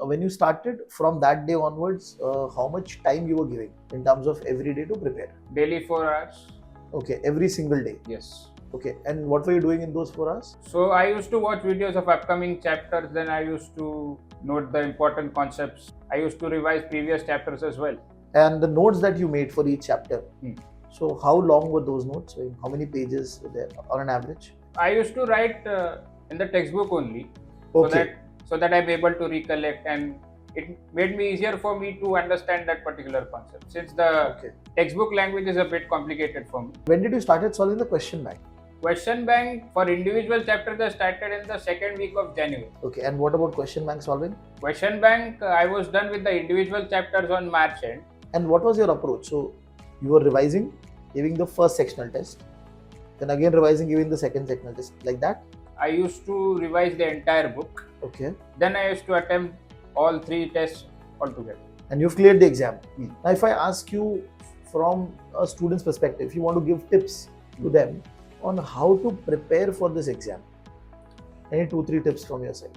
when you started, from that day onwards, how much time you were giving in terms of every day to prepare? Daily 4 hours. Okay, every single day. Yes. Okay, and what were you doing in those 4 hours? So I used to watch videos of upcoming chapters, then I used to note the important concepts. I used to revise previous chapters as well. And the notes that you made for each chapter. Hmm. So how long were those notes? How many pages were there on an average? I used to write in the textbook only, Okay. so that I'm able to recollect, and it made me easier for me to understand that particular concept, since the textbook language is a bit complicated for me. When did you started solving the question bank? Question bank for individual chapters I started in the second week of January. Okay, and what about question bank solving? Question bank, I was done with the individual chapters on March end. And what was your approach? So you were revising, giving the first sectional test, then again revising, giving the second sectional test, like that? I used to revise the entire book. Okay. Then I used to attempt all 3 tests altogether. And you've cleared the exam. Now, if I ask you from a student's perspective, if you want to give tips to them on how to prepare for this exam, any 2-3 tips from your side?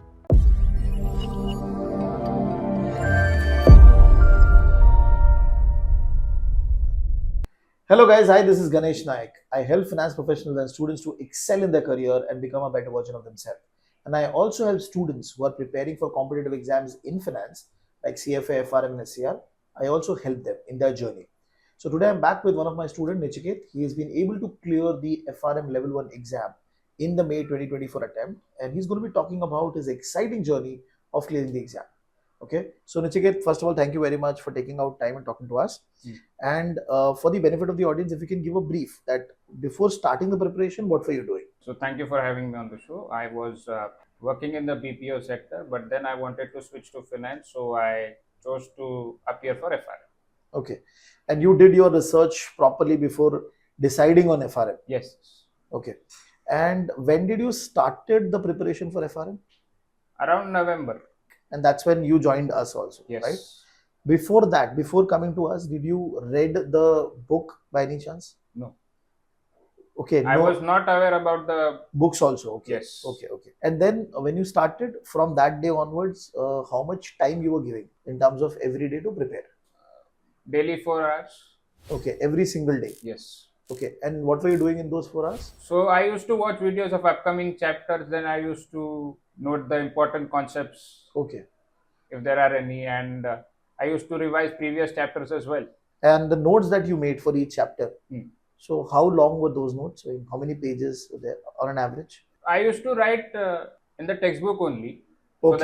Hello guys, hi, this is Ganesh Naik. I help finance professionals and students to excel in their career and become a better version of themselves. And I also help students who are preparing for competitive exams in finance like CFA, FRM and SCR. I also help them in their journey. So today I'm back with one of my students, Nichiket. He has been able to clear the FRM Level 1 exam in the May 2024 attempt, and he's going to be talking about his exciting journey of clearing the exam. Okay, so Nichiket, first of all, thank you very much for taking out time and talking to us. And for the benefit of the audience, if you can give a brief that before starting the preparation, what were you doing? So thank you for having me on the show. I was working in the BPO sector, but then I wanted to switch to finance, so I chose to appear for FRM. Okay, and you did your research properly before deciding on FRM? Yes. Okay, and when did you started the preparation for FRM? Around November. And that's when you joined us also, Yes. right? Before that, before coming to us, did you read the book by any chance? No. Okay. I was not aware about the books also. Okay. Yes. Okay. And then when you started, from that day onwards, how much time you were giving in terms of every day to prepare? Daily 4 hours. Okay, every single day. Yes. Okay, and what were you doing in those 4 hours? So I used to watch videos of upcoming chapters, then I used to note the important concepts. Okay. If there are any, and I used to revise previous chapters as well. And the notes that you made for each chapter, so how long were those notes? How many pages were there on an average? I used to write in the textbook only, so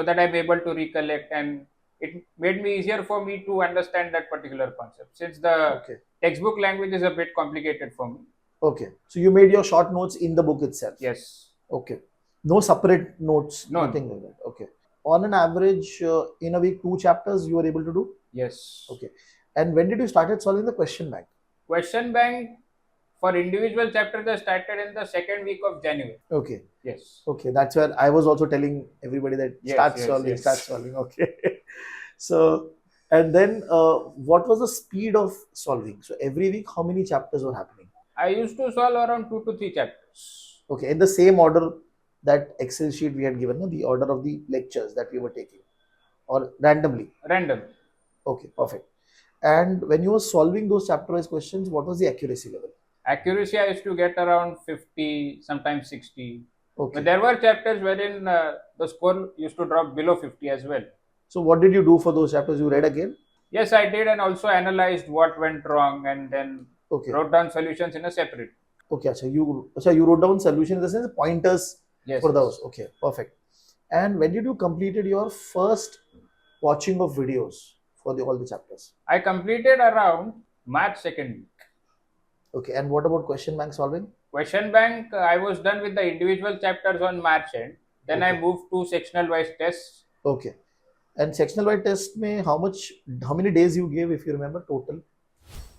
that I'm able to recollect, and it made me easier for me to understand that particular concept, since the textbook language is a bit complicated for me. Okay, so you made your short notes in the book itself? Yes. Okay, no separate notes? No. Nothing like that. Okay. On an average, in a week, 2 chapters you were able to do? Yes. Okay. And when did you started solving the question bank? Question bank for individual chapters I started in the second week of January. Okay. Yes. Okay, that's where I was also telling everybody that start solving. Okay. So, and then what was the speed of solving? So every week, how many chapters were happening? I used to solve around 2 to 3 chapters. Okay, in the same order that Excel sheet we had given, no? The order of the lectures that we were taking, or randomly? Random. Okay, perfect. And when you were solving those chapter-wise questions, what was the accuracy level? Accuracy I used to get around 50, sometimes 60. Okay. But there were chapters wherein the score used to drop below 50 as well. So what did you do for those chapters? You read again? Yes, I did, and also analyzed what went wrong, and then wrote down solutions in a separate. Okay, so you wrote down solution in the sense pointers for those. Okay, perfect. And when did you completed your first watching of videos for all the chapters? I completed around March 2nd week. Okay, and what about question bank solving? Question bank, I was done with the individual chapters on March end. Then I moved to sectional wise tests. Okay. And sectional wise test mein how many days you gave, if you remember, total?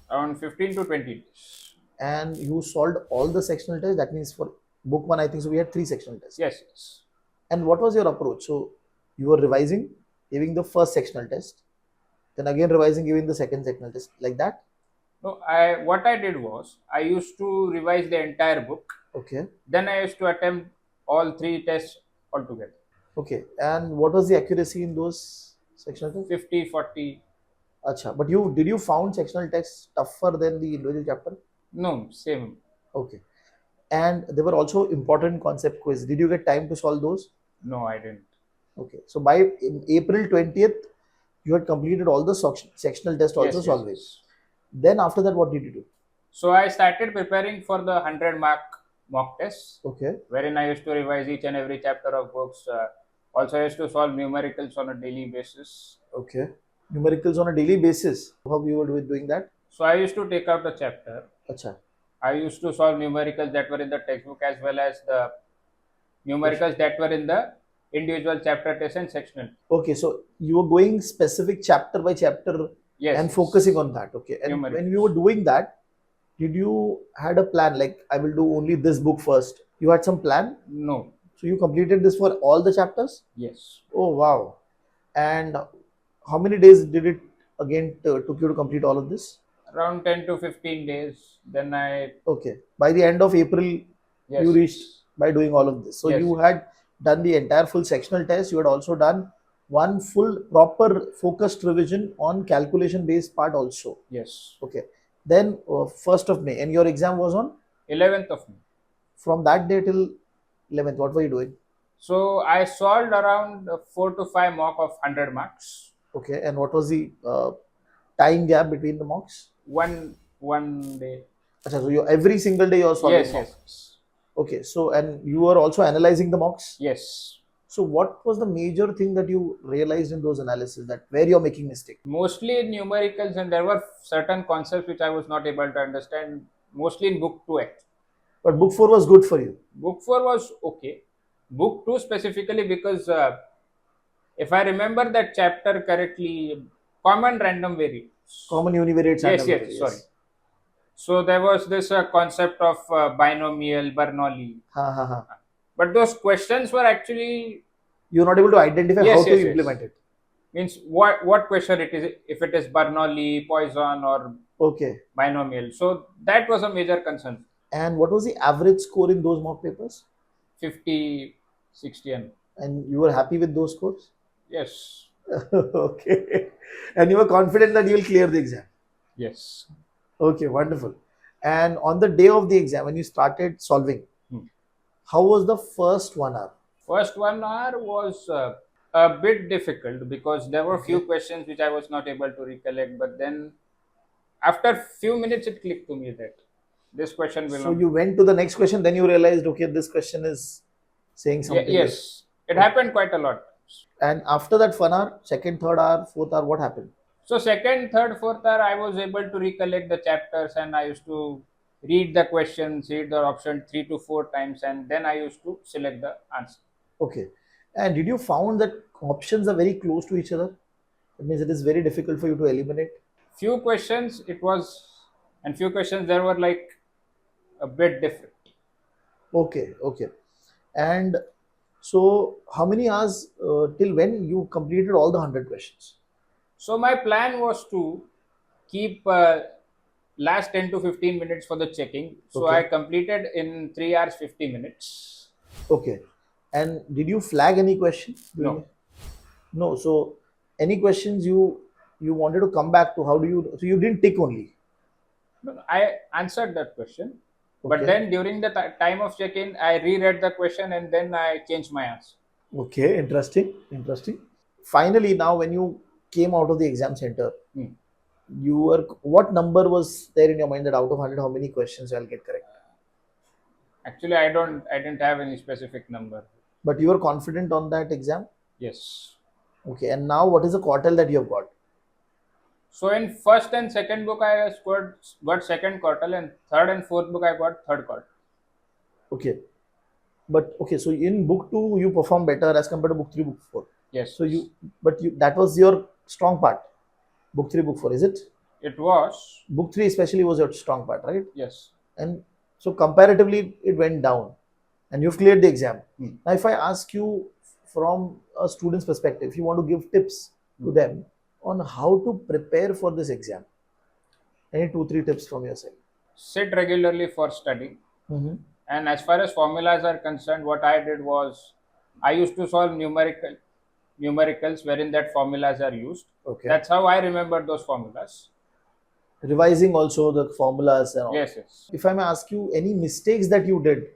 Around 15 to 20 days. And you solved all the sectional tests? That means for book 1, I think so we had 3 sectional tests. Yes. And what was your approach? So you were revising, giving the first sectional test, then again revising, giving the second sectional test, like that? No, what I did was, I used to revise the entire book. Okay. Then I used to attempt all 3 tests altogether. Okay. And what was the accuracy in those sectional tests? 50, 40. Acha. But you found sectional tests tougher than the individual chapter? No, same. Okay. And there were also important concept quiz. Did you get time to solve those? No, I didn't. Okay. So by in April 20th, you had completed all the sectional test also Yes, yes, solving. yes. Then after that, what did you do? So I started preparing for the 100-mark mock tests, Okay. wherein I used to revise each and every chapter of books. Also, I used to solve numericals on a daily basis. Okay. Numericals on a daily basis. How you were doing that? So I used to take out the chapter. Acha. I used to solve numericals that were in the textbook as well as the numericals that were in the individual chapter test and sectional. Okay, so you were going specific chapter by chapter Yes, and yes. focusing on that. Okay, and Numericals. when you were doing that, did you had a plan like I will do only this book first? You had some plan, No. so you completed this for all the chapters. Yes. Oh wow! And how many days did it again took you to complete all of this? Around 10 to 15 days. Then I. Okay, by the end of April, Yes. you reached by doing all of this. So Yes, you yes. had done the entire full sectional test. You had also done one full proper focused revision on calculation based part also. Yes. Okay. Then 1st of May, and your exam was on 11th of May. from that day till 11th. What were you doing? So I solved around 4 to 5 mock of 100 marks. Okay, and what was the time gap between the mocks? One day. Achha, so you every single day you are solving Yes, mock. yes. Okay, so and you were also analyzing the mocks. Yes. So what was the major thing that you realized in those analysis that where you're making mistake? Mostly in numericals, and there were certain concepts which I was not able to understand. Mostly in book 2. But book 4 was good for you. Book 4 was okay. Book 2 specifically because if I remember that chapter correctly, common random variables. Common univariates. Yes, yes, sorry. So there was this concept of binomial, Bernoulli. Ha. But those questions were actually. You're not able to identify Yes, how yes, to implement yes. it. Means what question it is, if it is Bernoulli, Poisson, or Okay. binomial. So that was a major concern. And what was the average score in those mock papers? 50, 60. And you were happy with those scores? Yes. Okay. And you were confident that you will clear the exam? Yes. Okay, wonderful. And on the day of the exam, when you started solving, how was the first 1 hour? First 1 hour was a bit difficult because there were few questions which I was not able to recollect. But then after few minutes, it clicked to me that this question will So not. you went to the next question, then you realized, okay, this question is saying something. Yes, it happened quite a lot. And after that 1 hour, second, third hour, fourth hour, what happened? So second, third, fourth hour, I was able to recollect the chapters, and I used to read the questions, read the option 3 to 4 times, and then I used to select the answer. Okay. And did you found that options are very close to each other? That means it is very difficult for you to eliminate. Few questions it was, and few questions there were like a bit different. Okay. And so, how many hours till when you completed all the 100 questions? So my plan was to keep last 10 to 15 minutes for the checking. So I completed in 3 hours 50 minutes. Okay. And did you flag any question? No. No. So any questions you wanted to come back to? How do you? So you didn't tick only. No, I answered that question. But then during the time of check-in, I reread the question and then I changed my answer. Okay, interesting. Finally, now when you came out of the exam center, you were what number was there in your mind that out of 100, how many questions I'll get correct? Actually, I didn't have any specific number. But you were confident on that exam? Yes. Okay, and now what is the quartile that you have got? So in first and second book, I got second quartile, and third and fourth book, I got third quartile. Okay. But okay, so in book 2 you perform better as compared to book 3, book 4. Yes. So that was your strong part. Book 3, book 4, is it? It was. Book 3 especially was your strong part, right? Yes. And so comparatively it went down, and you've cleared the exam. Now, if I ask you from a student's perspective, if you want to give tips to them on how to prepare for this exam, any 2-3 tips from your side? Sit regularly for studying. And as far as formulas are concerned, what I did was I used to solve numericals wherein that formulas are used. Okay. That's how I remember those formulas. Revising also the formulas and all. Yes, yes. If I may ask you, any mistakes that you did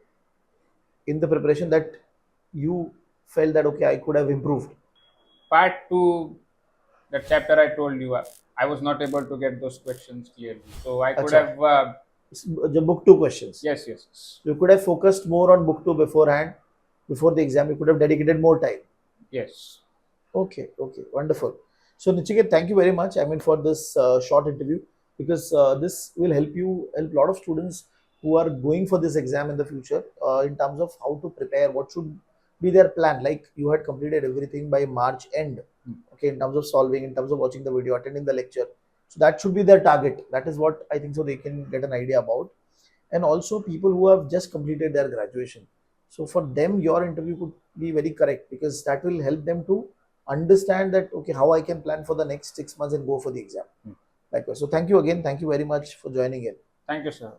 in the preparation that you felt that okay, I could have improved? Part 2, the chapter I told you, I was not able to get those questions clearly. So I could Acha. have, The book 2 questions. yes, yes, yes. You could have focused more on book 2 beforehand, before the exam. You could have dedicated more time. Yes. Okay, okay, wonderful. So Nichiket, thank you very much. I mean, for this short interview, because this will help a lot of students who are going for this exam in the future in terms of how to prepare, what should be their plan. Like you had completed everything by March end, okay, in terms of solving, in terms of watching the video, attending the lecture. So that should be their target. That is what I think so they can get an idea about. And also people who have just completed their graduation. So for them, your interview could be very correct because that will help them to understand that okay, how I can plan for the next 6 months and go for the exam. Likewise. So thank you again. Thank you very much for joining in. Thank you, sir.